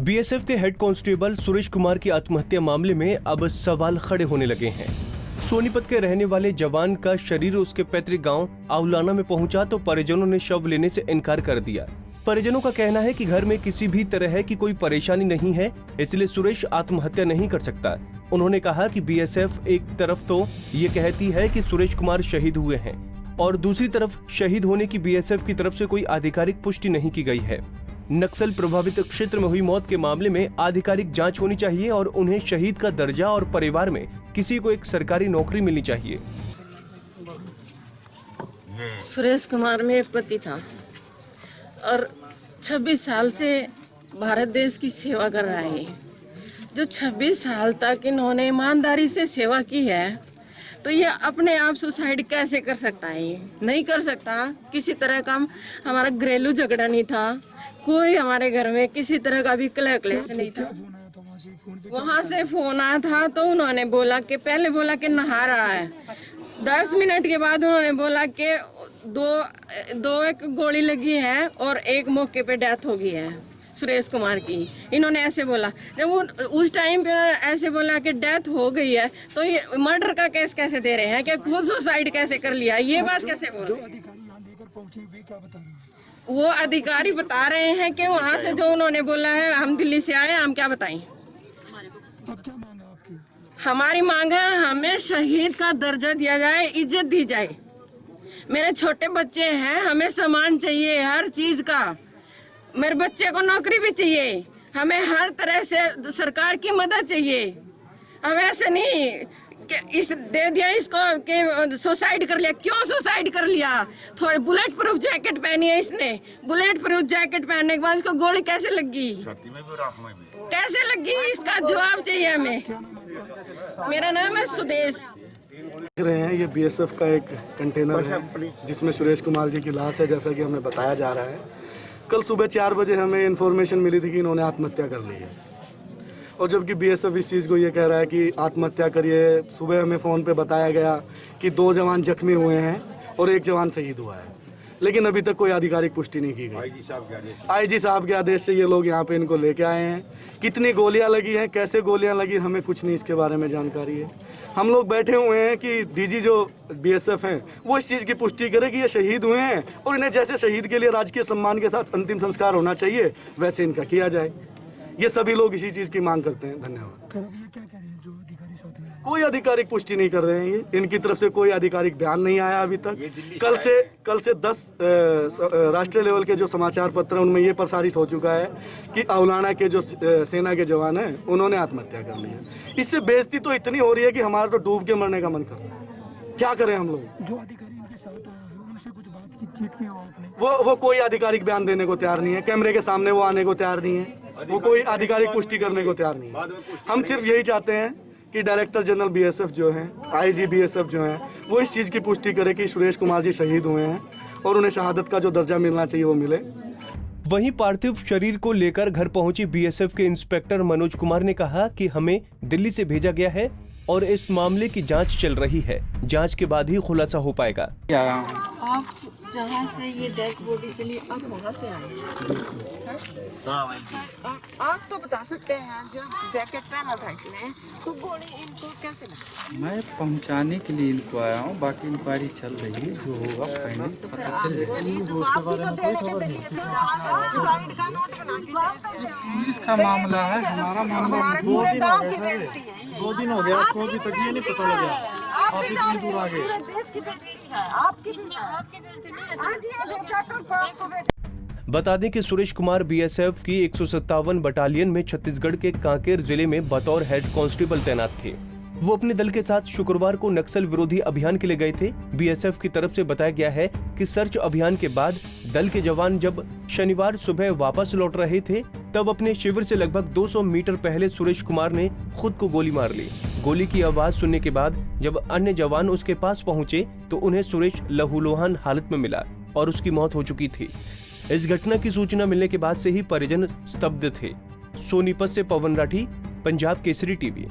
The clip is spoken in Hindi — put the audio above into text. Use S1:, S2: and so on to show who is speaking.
S1: बीएसएफ के हेड कांस्टेबल सुरेश कुमार की आत्महत्या मामले में अब सवाल खड़े होने लगे हैं। सोनीपत के रहने वाले जवान का शरीर उसके पैतृक गांव आउलाना में पहुंचा तो परिजनों ने शव लेने से इनकार कर दिया। परिजनों का कहना है कि घर में किसी भी तरह की कोई परेशानी नहीं है, इसलिए सुरेश आत्महत्या नहीं कर सकता। उन्होंने कहा कि बीएसएफ एक तरफ तो ये कहती है कि सुरेश कुमार शहीद हुए हैं और दूसरी तरफ शहीद होने की बीएसएफ की तरफ से कोई आधिकारिक पुष्टि नहीं की गई है। नक्सल प्रभावित क्षेत्र में हुई मौत के मामले में आधिकारिक जांच होनी चाहिए और उन्हें शहीद का दर्जा और परिवार में किसी को एक सरकारी नौकरी मिलनी चाहिए।
S2: सुरेश कुमार मेरे पति था और 26 साल से भारत देश की सेवा कर रहा है। जो 26 साल तक इन्होंने ईमानदारी से सेवा की है तो ये अपने आप सुसाइड कैसे कर सकता है? ये नहीं कर सकता। किसी तरह का हमारा घरेलू झगड़ा नहीं था, कोई हमारे घर में किसी तरह का भी क्लेश नहीं था। वहाँ से फोन आया था तो उन्होंने बोला कि पहले बोला कि नहा रहा है, 10 मिनट के बाद उन्होंने बोला कि दो एक गोली लगी है और एक मौके पे डेथ हो गई है सुरेश कुमार की। इन्होंने ऐसे बोला। जब वो उस टाइम पे ऐसे बोला कि डेथ हो गई है तो ये मर्डर का केस कैसे दे रहे हैं कि खुद सुसाइड कैसे कर लिया? ये बात कैसे बोल रहे हैं? वो अधिकारी बता रहे हैं कि वहाँ से जो उन्होंने बोला है, हम दिल्ली से आए, हम क्या बताएं?
S3: अब क्या मांग है आपकी?
S2: हमारी मांग है हमें शहीद का दर्जा दिया जाए, इज्जत दी जाए। मेरे छोटे बच्चे हैं, हमें सम्मान चाहिए हर चीज का। मेरे बच्चे को नौकरी भी चाहिए, हमें हर तरह से सरकार की मदद चाहिए। हमें ऐसे नहीं कि इस दे दिया इसको कि सुसाइड कर लिया। क्यों सुसाइड कर लिया? थोड़े बुलेट प्रूफ जैकेट पहनी है इसने। बुलेट प्रूफ जैकेट पहनने के बाद इसको गोली कैसे लगी? कैसे लगी? इसका जवाब चाहिए हमें। मेरा नाम है सुदेश।
S3: देख रहे हैं ये बीएसएफ का एक कंटेनर है जिसमें सुरेश कुमार जी की लाश है, जैसा कि हमें बताया जा रहा है। कल सुबह 4 बजे हमें इन्फॉर्मेशन मिली थी कि इन्होंने आत्महत्या कर ली है और जबकि बीएसएफ इस चीज़ को ये कह रहा है कि आत्महत्या करिए। सुबह हमें फ़ोन पे बताया गया कि 2 जवान जख्मी हुए हैं और 1 जवान शहीद हुआ है, लेकिन अभी तक कोई आधिकारिक पुष्टि नहीं की गई। आईजी साहब के आदेश से ये लोग यहाँ पे इनको लेके आए हैं। कितनी गोलियाँ लगी हैं, कैसे गोलियाँ लगी, हमें कुछ नहीं इसके बारे में जानकारी है। हम लोग बैठे हुए हैं कि डीजी जो बीएसएफ हैं वो इस चीज़ की पुष्टि करे कि ये शहीद हुए हैं और इन्हें जैसे शहीद के लिए राजकीय सम्मान के साथ अंतिम संस्कार होना चाहिए वैसे इनका किया जाए। ये सभी लोग इसी चीज़ की मांग करते हैं। धन्यवाद। ये क्या कह रहे हैं जो अधिकारी साथ में?
S4: कोई आधिकारिक पुष्टि नहीं कर रहे हैं। ये इनकी तरफ से कोई आधिकारिक बयान नहीं आया अभी तक। कल से 10 राष्ट्रीय लेवल के जो समाचार पत्र हैं उनमें ये प्रसारित हो चुका है कि औलाना के जो सेना के जवान हैं उन्होंने आत्महत्या कर ली है। इससे बेइज्जती तो इतनी हो रही है कि हमारा तो डूब के मरने का मन कर रहा है। क्या करें हम लोग?
S3: जो अधिकारी इनके साथ आए हैं उनसे कुछ बात की हो आपने?
S4: वो कोई आधिकारिक बयान देने को तैयार नहीं है। कैमरे के सामने वो आने को तैयार नहीं है। वो कोई आधिकारिक पुष्टि करने को तैयार नहीं है। हम सिर्फ यही चाहते हैं कि डायरेक्टर जनरल बीएसएफ जो हैं, आईजी बीएसएफ जो हैं, वो इस चीज़ की पुष्टि करे कि सुरेश कुमार जी शहीद हुए हैं और उन्हें शहादत का जो दर्जा मिलना चाहिए वो मिले।
S1: वहीं पार्थिव शरीर को लेकर घर पहुंची बीएसएफ के इंस्पेक्टर मनोज कुमार ने कहा कि हमें दिल्ली से भेजा गया है और इस मामले की जांच चल रही है। जांच के बाद ही खुलासा हो पाएगा।
S2: आप जहाँ से ये डेड बॉडी चली आप वहाँ से आए हैं? आप तो बता सकते हैं जो जैकेट पहना था इसने तो गोली इनको कैसे लगी?
S5: मैं पहुंचाने के लिए इनको आया हूँ, बाकी इंक्वायरी चल रही है। जो होगा फाइनल पता चल जाएगा। पुलिस का मामला है, हमारा मामला
S3: 2 दिन हो गया, आपको अभी तक ये नहीं पता लगा। आप इतनी दूर आ गए।
S1: बता दें कि सुरेश कुमार बीएसएफ की 157 बटालियन में छत्तीसगढ़ के कांकेर जिले में बतौर हेड कांस्टेबल तैनात थे। वो अपने दल के साथ शुक्रवार को नक्सल विरोधी अभियान के लिए गए थे। बीएसएफ की तरफ से बताया गया है कि सर्च अभियान के बाद दल के जवान जब शनिवार सुबह वापस लौट रहे थे तब अपने शिविर से लगभग 200 मीटर पहले सुरेश कुमार ने खुद को गोली मार ली। गोली की आवाज सुनने के बाद जब अन्य जवान उसके पास पहुंचे तो उन्हें सुरेश लहूलुहान हालत में मिला और उसकी मौत हो चुकी थी। इस घटना की सूचना मिलने के बाद से ही परिजन स्तब्ध थे। सोनीपत से पवन राठी, पंजाब केसरी टीवी।